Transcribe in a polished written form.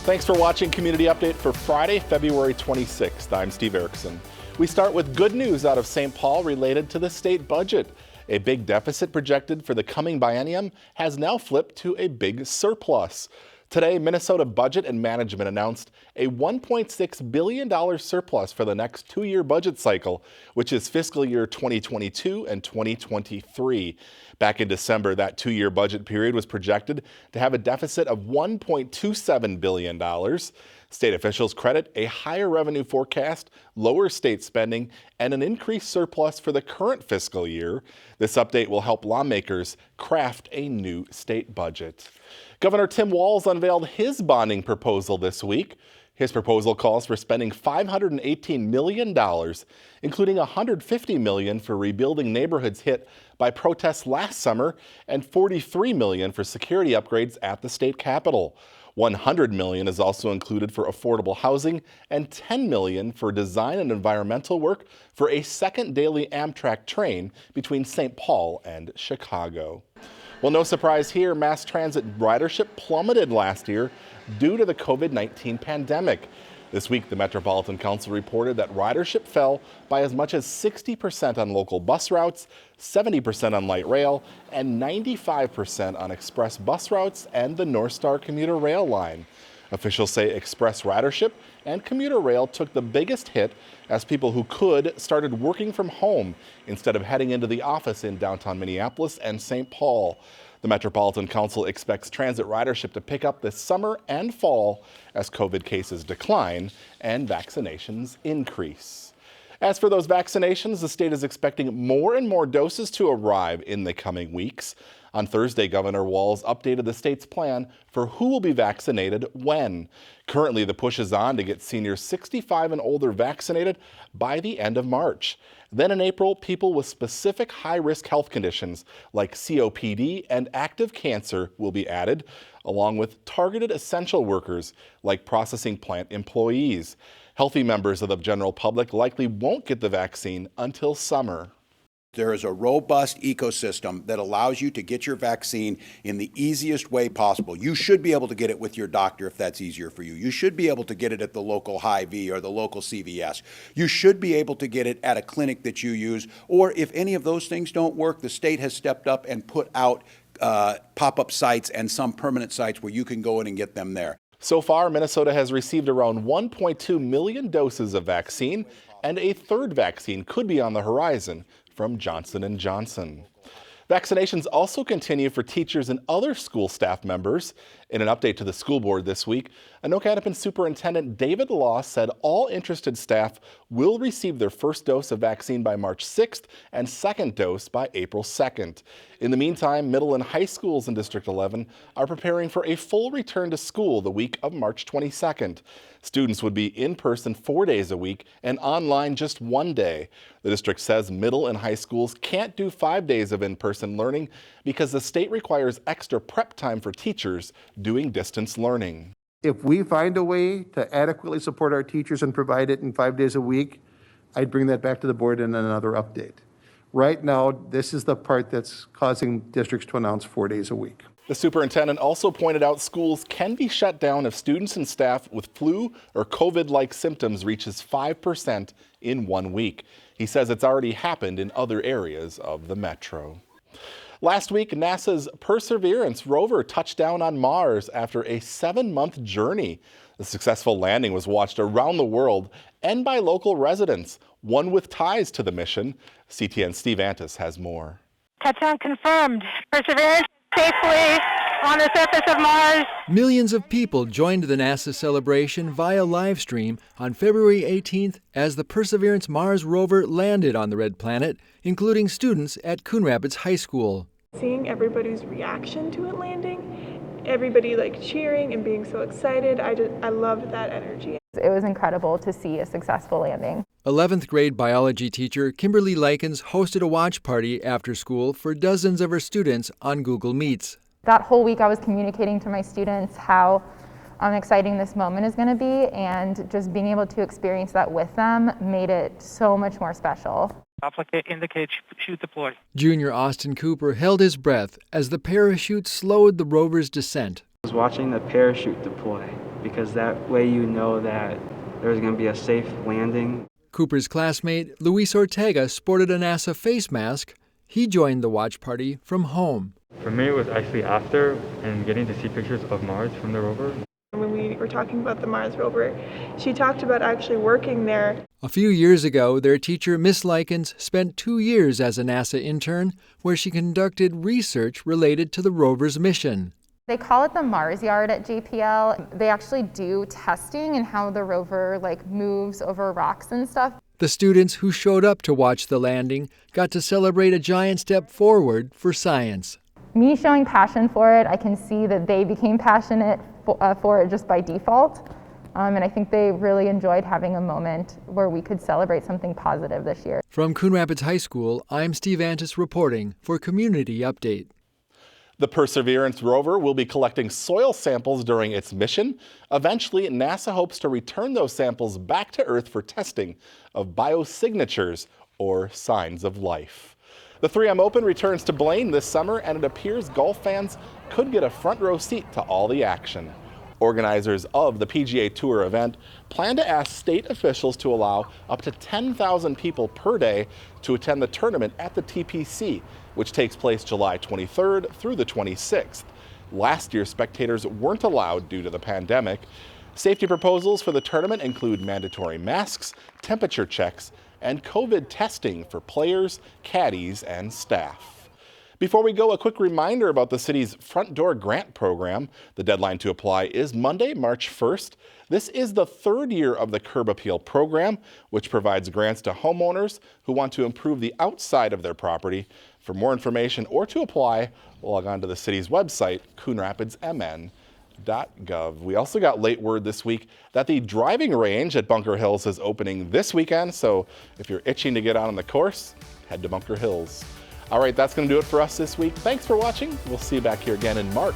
Thanks for watching Community Update for Friday, February 26th. I'm Steve Erickson. We start with good news out of St. Paul related to the state budget. A big deficit projected for the coming biennium has now flipped to a big surplus. Today, Minnesota Budget and Management announced a $1.6 billion surplus for the next two-year budget cycle, which is fiscal year 2022 and 2023. Back in December, that two-year budget period was projected to have a deficit of $1.27 billion. State officials credit a higher revenue forecast, lower state spending, and an increased surplus for the current fiscal year. This update will help lawmakers craft a new state budget. Governor Tim Walz unveiled his bonding proposal this week. His proposal calls for spending $518 million, including $150 million for rebuilding neighborhoods hit by protests last summer and $43 million for security upgrades at the state capitol. $100 million is also included for affordable housing and $10 million for design and environmental work for a second daily Amtrak train between St. Paul and Chicago. Well, no surprise here, mass transit ridership plummeted last year due to the COVID-19 pandemic. This week, the Metropolitan Council reported that ridership fell by as much as 60% on local bus routes, 70% on light rail, and 95% on express bus routes and the North Star commuter rail line. Officials say express ridership and commuter rail took the biggest hit as people who could started working from home instead of heading into the office in downtown Minneapolis and St. Paul. The Metropolitan Council expects transit ridership to pick up this summer and fall as COVID cases decline and vaccinations increase. As for those vaccinations, the state is expecting more and more doses to arrive in the coming weeks. On Thursday, Governor Walz updated the state's plan for who will be vaccinated when. Currently, the push is on to get seniors 65 and older vaccinated by the end of March. Then in April, people with specific high-risk health conditions like COPD and active cancer will be added, along with targeted essential workers like processing plant employees. Healthy members of the general public likely won't get the vaccine until summer. There is a robust ecosystem that allows you to get your vaccine in the easiest way possible. You should be able to get it with your doctor if that's easier for you. You should be able to get it at the local Hy-Vee or the local CVS. You should be able to get it at a clinic that you use. Or if any of those things don't work, the state has stepped up and put out pop-up sites and some permanent sites where you can go in and get them there. So far, Minnesota has received around 1.2 million doses of vaccine, and a third vaccine could be on the horizon from Johnson & Johnson. Vaccinations also continue for teachers and other school staff members. In an update to the school board this week, Anoka Superintendent David Law said all interested staff will receive their first dose of vaccine by March 6th and second dose by April 2nd. In the meantime, middle and high schools in District 11 are preparing for a full return to school the week of March 22nd. Students would be in person 4 days a week and online just 1 day. The district says middle and high schools can't do 5 days of in-person learning because the state requires extra prep time for teachers doing distance learning. If we find a way to adequately support our teachers and provide it in 5 days a week, I'd bring that back to the board in another update. Right now, this is the part that's causing districts to announce 4 days a week. The superintendent also pointed out schools can be shut down if students and staff with flu or COVID-like symptoms reaches 5% in 1 week. He says it's already happened in other areas of the metro. Last week, NASA's Perseverance rover touched down on Mars after a 7-month journey. The successful landing was watched around the world and by local residents, one with ties to the mission. CTN's Steve Antis has more. Touchdown confirmed. Perseverance safely on the surface of Mars. Millions of people joined the NASA celebration via live stream on February 18th as the Perseverance Mars rover landed on the red planet, including students at Coon High School. Seeing everybody's reaction to it landing, everybody cheering and being so excited, I loved that energy. It was incredible to see a successful landing. 11th grade biology teacher Kimberly Likens hosted a watch party after school for dozens of her students on Google Meets. That whole week I was communicating to my students how exciting this moment is going to be, and just being able to experience that with them made it so much more special. Indicate chute deploy. Junior Austin Cooper held his breath as the parachute slowed the rover's descent. I was watching the parachute deploy. because that way you know that there's going to be a safe landing. Cooper's classmate, Luis Ortega, sported a NASA face mask. He joined the watch party from home. For me, it was actually after and getting to see pictures of Mars from the rover. When we were talking about the Mars rover, she talked about actually working there. A few years ago, their teacher, Miss Likens, spent 2 years as a NASA intern where she conducted research related to the rover's mission. They call it the Mars Yard at JPL. They actually do testing and how the rover moves over rocks and stuff. The students who showed up to watch the landing got to celebrate a giant step forward for science. Me showing passion for it, I can see that they became passionate for it just by default. And I think they really enjoyed having a moment where we could celebrate something positive this year. From Coon Rapids High School, I'm Steve Antis reporting for Community Update. The Perseverance rover will be collecting soil samples during its mission. Eventually, NASA hopes to return those samples back to Earth for testing of biosignatures, or signs of life. The 3M Open returns to Blaine this summer, and it appears golf fans could get a front row seat to all the action. Organizers of the PGA Tour event plan to ask state officials to allow up to 10,000 people per day to attend the tournament at the TPC, which takes place July 23rd through the 26th. Last year, spectators weren't allowed due to the pandemic. Safety proposals for the tournament include mandatory masks, temperature checks, and COVID testing for players, caddies, and staff. Before we go, a quick reminder about the city's Front Door Grant Program. The deadline to apply is Monday, March 1st. This is the third year of the Curb Appeal program, which provides grants to homeowners who want to improve the outside of their property. For more information or to apply, log on to the city's website, coonrapidsmn.gov. We also got late word this week that the driving range at Bunker Hills is opening this weekend, so if you're itching to get out on the course, head to Bunker Hills. All right, that's going to do it for us this week. Thanks for watching. We'll see you back here again in March.